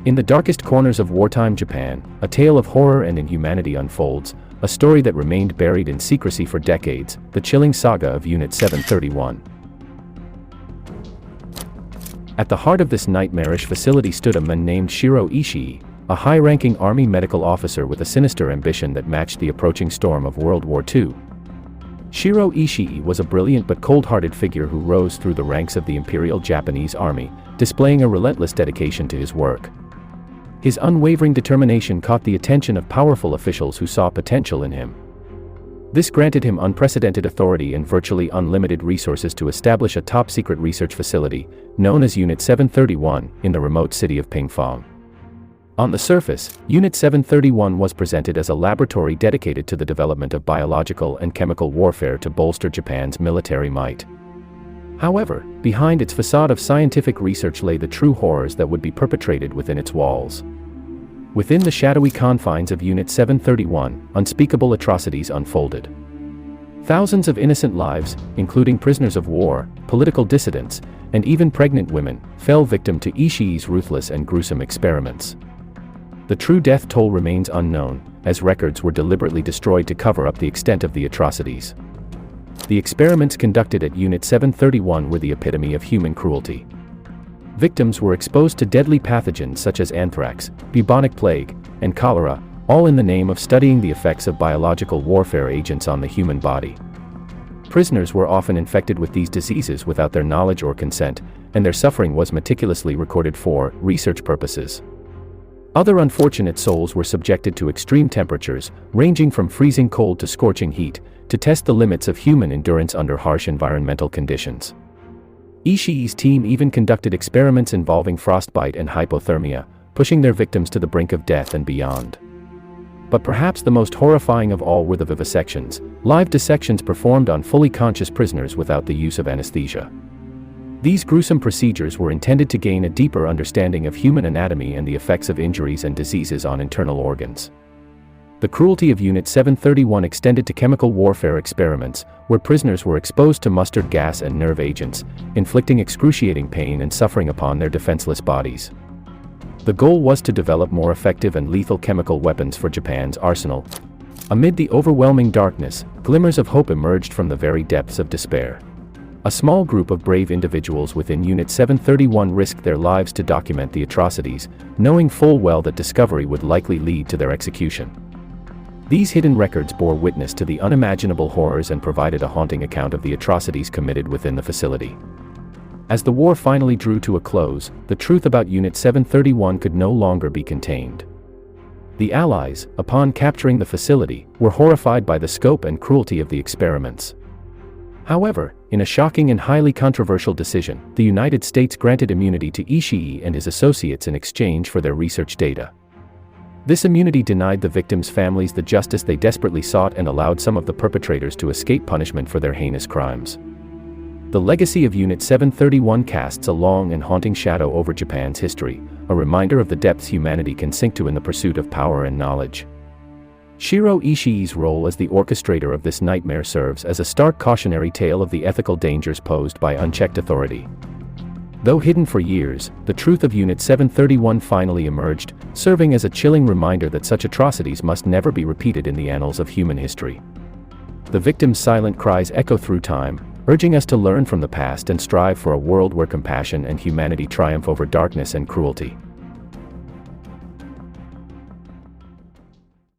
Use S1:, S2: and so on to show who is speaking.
S1: In the darkest corners of wartime Japan, a tale of horror and inhumanity unfolds, a story that remained buried in secrecy for decades, the chilling saga of Unit 731. At the heart of this nightmarish facility stood a man named Shiro Ishii, a high-ranking army medical officer with a sinister ambition that matched the approaching storm of World War II. Shiro Ishii was a brilliant but cold-hearted figure who rose through the ranks of the Imperial Japanese Army, displaying a relentless dedication to his work. His unwavering determination caught the attention of powerful officials who saw potential in him. This granted him unprecedented authority and virtually unlimited resources to establish a top-secret research facility, known as Unit 731, in the remote city of Pingfang. On the surface, Unit 731 was presented as a laboratory dedicated to the development of biological and chemical warfare to bolster Japan's military might. However, behind its facade of scientific research lay the true horrors that would be perpetrated within its walls. Within the shadowy confines of Unit 731, unspeakable atrocities unfolded. Thousands of innocent lives, including prisoners of war, political dissidents, and even pregnant women, fell victim to Ishii's ruthless and gruesome experiments. The true death toll remains unknown, as records were deliberately destroyed to cover up the extent of the atrocities. The experiments conducted at Unit 731 were the epitome of human cruelty. Victims were exposed to deadly pathogens such as anthrax, bubonic plague, and cholera, all in the name of studying the effects of biological warfare agents on the human body. Prisoners were often infected with these diseases without their knowledge or consent, and their suffering was meticulously recorded for research purposes. Other unfortunate souls were subjected to extreme temperatures, ranging from freezing cold to scorching heat, to test the limits of human endurance under harsh environmental conditions. Ishii's team even conducted experiments involving frostbite and hypothermia, pushing their victims to the brink of death and beyond. But perhaps the most horrifying of all were the vivisections, live dissections performed on fully conscious prisoners without the use of anesthesia. These gruesome procedures were intended to gain a deeper understanding of human anatomy and the effects of injuries and diseases on internal organs. The cruelty of Unit 731 extended to chemical warfare experiments, where prisoners were exposed to mustard gas and nerve agents, inflicting excruciating pain and suffering upon their defenseless bodies. The goal was to develop more effective and lethal chemical weapons for Japan's arsenal. Amid the overwhelming darkness, glimmers of hope emerged from the very depths of despair. A small group of brave individuals within Unit 731 risked their lives to document the atrocities, knowing full well that discovery would likely lead to their execution. These hidden records bore witness to the unimaginable horrors and provided a haunting account of the atrocities committed within the facility. As the war finally drew to a close, the truth about Unit 731 could no longer be contained. The Allies, upon capturing the facility, were horrified by the scope and cruelty of the experiments. However, in a shocking and highly controversial decision, the United States granted immunity to Ishii and his associates in exchange for their research data. This immunity denied the victims' families the justice they desperately sought and allowed some of the perpetrators to escape punishment for their heinous crimes. The legacy of Unit 731 casts a long and haunting shadow over Japan's history, a reminder of the depths humanity can sink to in the pursuit of power and knowledge. Shiro Ishii's role as the orchestrator of this nightmare serves as a stark cautionary tale of the ethical dangers posed by unchecked authority. Though hidden for years, the truth of Unit 731 finally emerged, serving as a chilling reminder that such atrocities must never be repeated in the annals of human history. The victims' silent cries echo through time, urging us to learn from the past and strive for a world where compassion and humanity triumph over darkness and cruelty.